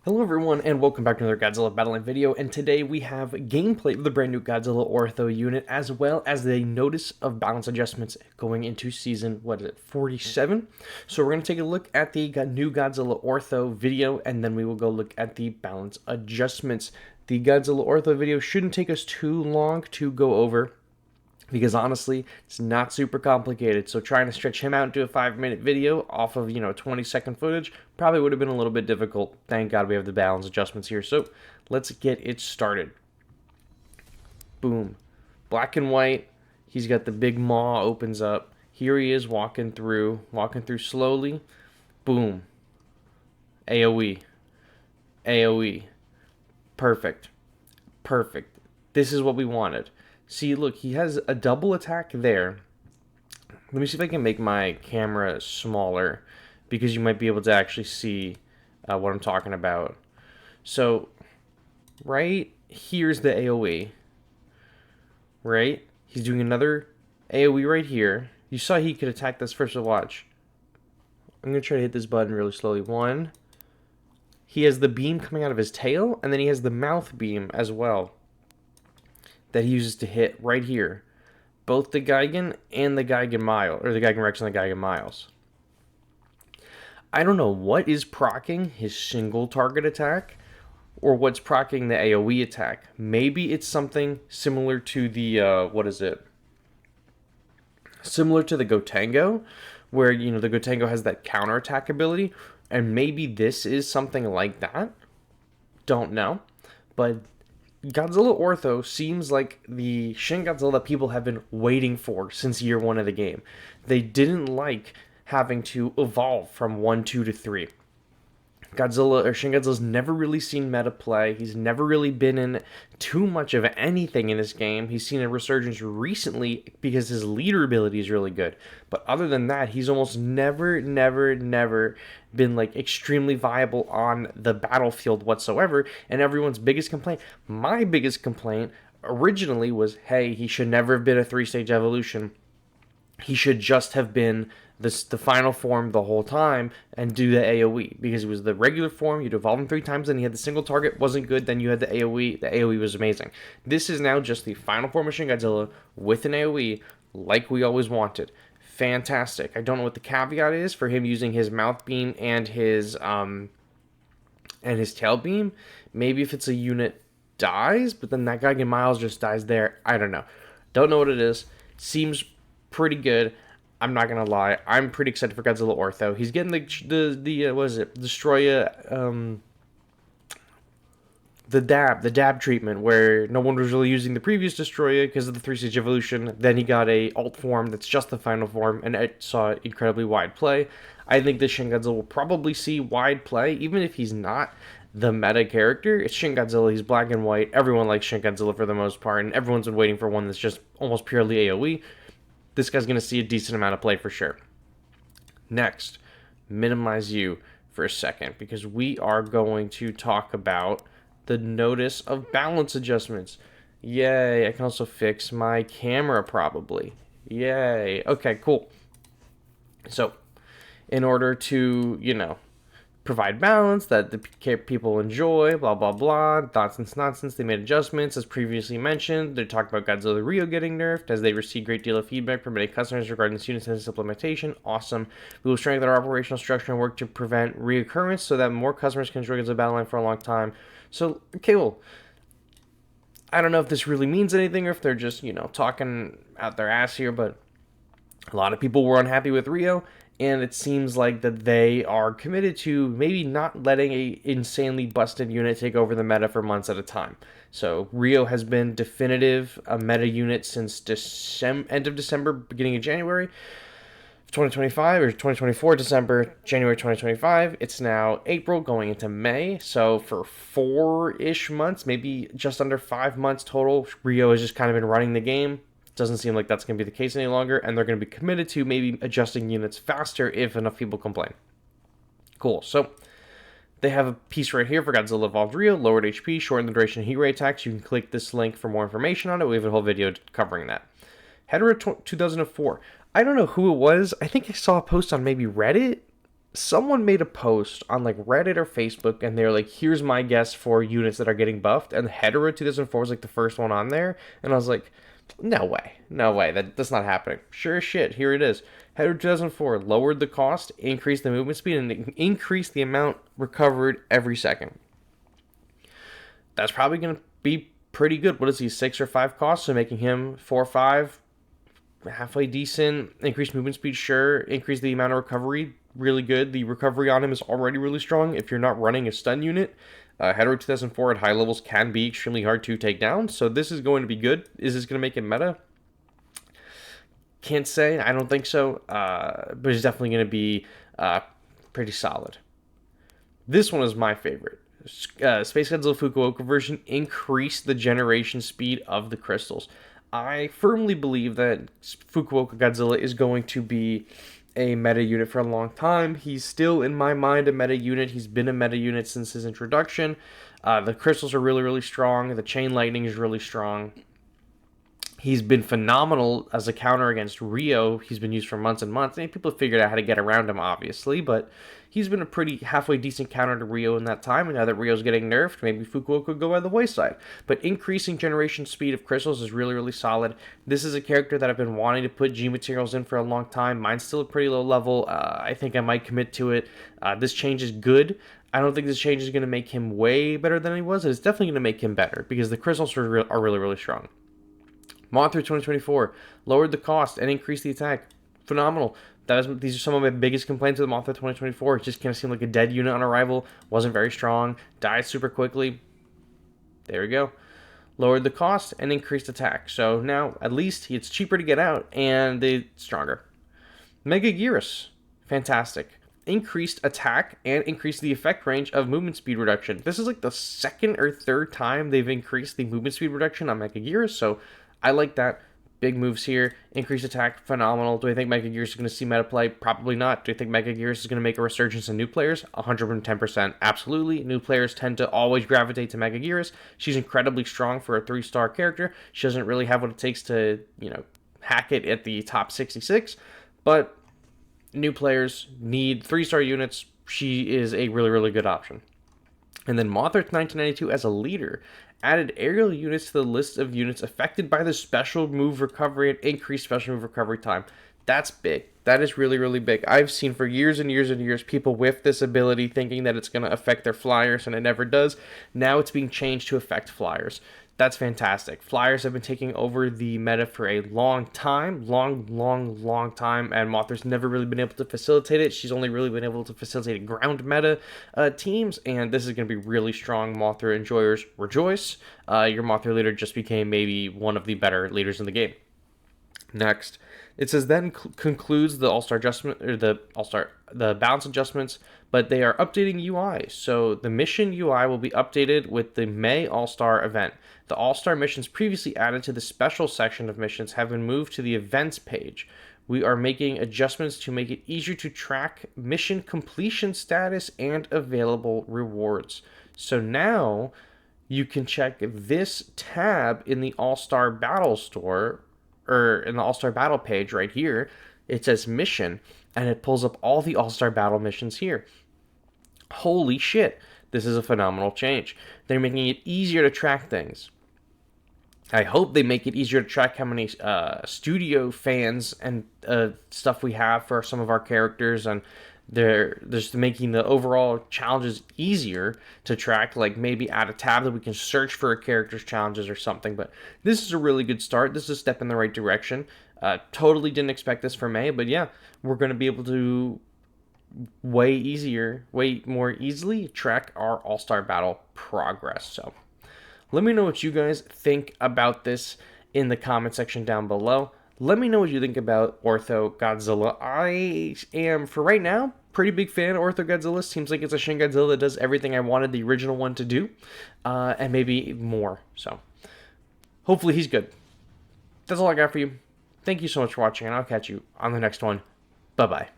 Hello everyone and welcome back to another Godzilla Battle Line video, and today we have gameplay of the brand new Godzilla Ortho unit as well as the notice of balance adjustments going into season, 47? So we're going to take a look at the new Godzilla Ortho video and then we will go look at the balance adjustments. The Godzilla Ortho video shouldn't take us too long to go over, because honestly, it's not super complicated. So trying to stretch him out into a 5-minute video off of, 20-second footage probably would have been a little bit difficult. Thank God we have the balance adjustments here. So let's get it started. Boom. Black and white. He's got the big maw opens up. Here he is walking through slowly. Boom. AoE. AoE. Perfect. Perfect. This is what we wanted. See, look, he has a double attack there. Let me see if I can make my camera smaller, because you might be able to actually see what I'm talking about. So, right here's the AoE. Right? He's doing another AoE right here. You saw he could attack this first, so watch. I'm going to try to hit this button really slowly. One. He has the beam coming out of his tail, and then he has the mouth beam as well that he uses to hit right here. Both the Gigan and the Gigan Mile, or the Gigan Rex and the Gigan Miles. I don't know what is proccing his single target attack, or what's proccing the AoE attack. Maybe it's something similar to the, similar to the Gotengo, where, the Gotengo has that counterattack ability, and maybe this is something like that. Don't know. But Godzilla Ortho seems like the Shin Godzilla that people have been waiting for since year 1 of the game. They didn't like having to evolve from 1, 2 to 3. Shin Godzilla's never really seen meta play. He's never really been in too much of anything in this game. He's seen a resurgence recently because his leader ability is really good. But other than that, he's almost never been like extremely viable on the battlefield whatsoever. And everyone's biggest complaint, my biggest complaint originally was, hey, he should never have been a 3-stage evolution. He should just have been the final form the whole time and do the AoE, because it was the regular form. You'd evolve him 3 times, then you had the single target, wasn't good, then you had the AoE. The AoE was amazing. This is now just the final form of Shin Godzilla with an AoE, like we always wanted. Fantastic. I don't know what the caveat is for him using his mouth beam and his tail beam. Maybe if it's a unit dies, but then that guy in Miles just dies there. I don't know. Don't know what it is. Seems pretty good. I'm not gonna lie. I'm pretty excited for Godzilla Ortho. He's getting the what is it? Destroya, the dab treatment, where no one was really using the previous Destroya because of the 3-stage evolution. Then he got a alt form that's just the final form, and it saw incredibly wide play. I think this Shin Godzilla will probably see wide play, even if he's not the meta character. It's Shin Godzilla. He's black and white. Everyone likes Shin Godzilla for the most part, and everyone's been waiting for one that's just almost purely AoE. This guy's going to see a decent amount of play for sure. Next, minimize you for a second, because we are going to talk about the notice of balance adjustments. Yay, I can also fix my camera probably. Yay. Okay, cool. So, in order to, provide balance that the people enjoy, blah, blah, blah, nonsense, they made adjustments. As previously mentioned, they talked about Godzilla Rio getting nerfed, as they received a great deal of feedback from many customers regarding this unit's implementation. Awesome. We will strengthen our operational structure and work to prevent reoccurrence so that more customers can enjoy Godzilla Battle Line for a long time. So, okay, well, I don't know if this really means anything, or if they're just, talking out their ass here, but a lot of people were unhappy with Rio, and it seems like that they are committed to maybe not letting a insanely busted unit take over the meta for months at a time. So Rio has been definitive a meta unit since end of December, beginning of January 2025, or 2024, December, January 2025. It's now April going into May. So for 4-ish months, maybe just under 5 months total, Rio has just kind of been running the game. Doesn't seem like that's going to be the case any longer, and they're going to be committed to maybe adjusting units faster if enough people complain. Cool. So they have a piece right here for Godzilla Evolved Rio, lowered HP, shortened the duration of heat ray attacks. You can click this link for more information on it. We have a whole video covering that. Hedera 2004. I don't know who it was. I think I saw a post on maybe Reddit someone made a post on like Reddit or Facebook, and they're like, here's my guess for units that are getting buffed, and Hedorah 2004 was like the first one on there, and I was like, no way, no way, that's not happening. Sure as shit, here it is. Hedorah 2004 lowered the cost, increased the movement speed, and increased the amount recovered every second. That's probably going to be pretty good. What is he, 6 or 5 costs? So making him 4 or 5, halfway decent. Increased movement speed, sure. Increase the amount of recovery, really good. The recovery on him is already really strong if you're not running a stun unit. Hedorah 2004 at high levels can be extremely hard to take down, so this is going to be good. Is this going to make it meta? Can't say. I don't think so, but it's definitely going to be pretty solid. This one is my favorite. Space Godzilla Fukuoka version increased the generation speed of the crystals. I firmly believe that Fukuoka Godzilla is going to be a meta unit for a long time. He's still, in my mind, a meta unit. He's been a meta unit since his introduction. The crystals are really, really strong. The chain lightning is really strong. He's been phenomenal as a counter against Rio. He's been used for months and months. And people have figured out how to get around him, obviously, but he's been a pretty halfway decent counter to Rio in that time. And now that Rio's getting nerfed, maybe Fukuoka could go by the wayside. But increasing generation speed of crystals is really, really solid. This is a character that I've been wanting to put G materials in for a long time. Mine's still a pretty low level. I think I might commit to it. This change is good. I don't think this change is going to make him way better than he was. It's definitely going to make him better because the crystals are really, really strong. Mothra 2024 lowered the cost and increased the attack. Phenomenal. These are some of my biggest complaints with Mothra 2024. It just kind of seemed like a dead unit on arrival. Wasn't very strong. Died super quickly. There we go. Lowered the cost and increased attack. So now, at least, it's cheaper to get out and it's stronger. Mega Gearus. Fantastic. Increased attack and increased the effect range of movement speed reduction. This is like the second or third time they've increased the movement speed reduction on Mega Gearus, so I like that. Big moves here. Increased attack, phenomenal. Do I think Mega Gearus is going to see meta play? Probably not. Do I think Mega Gearus is going to make a resurgence in new players? 110%. Absolutely. New players tend to always gravitate to Mega Gearus. She's incredibly strong for a 3-star character. She doesn't really have what it takes to, hack it at the top 66. But new players need 3-star units. She is a really, really good option. And then Mothra 1992 as a leader added aerial units to the list of units affected by the special move recovery and increased special move recovery time. That's big. That is really, really big. I've seen for years and years and years people whiff this ability thinking that it's going to affect their flyers, and it never does. Now it's being changed to affect flyers. That's fantastic. Flyers have been taking over the meta for a long time. Long time. And Mothra's never really been able to facilitate it. She's only really been able to facilitate ground meta teams. And this is going to be really strong. Mothra enjoyers rejoice. Your Mothra leader just became maybe one of the better leaders in the game. Next, it says then concludes the All-Star adjustment, or the balance adjustments, but they are updating UI. So the mission UI will be updated with the May All-Star event. The All-Star missions previously added to the special section of missions have been moved to the events page. We are making adjustments to make it easier to track mission completion status and available rewards. So now you can check this tab in the All-Star Battle store, or in the All-Star Battle page right here. It says mission, and it pulls up all the All-Star Battle missions here. Holy shit, this is a phenomenal change. They're making it easier to track things. I hope they make it easier to track how many studio fans and stuff we have for some of our characters, and they're just making the overall challenges easier to track, like maybe add a tab that we can search for a character's challenges or something. But this is a really good start. This is a step in the right direction. Totally didn't expect this for May, but yeah, we're going to be able to way more easily track our All-Star Battle progress. So let me know what you guys think about this in the comment section down below. Let me know what you think about Ortho Godzilla. I am, for right now, pretty big fan of Ortho Godzilla. Seems like it's a Shin Godzilla that does everything I wanted the original one to do, and maybe more. So hopefully he's good. That's all I got for you. Thank you so much for watching, and I'll catch you on the next one. Bye-bye.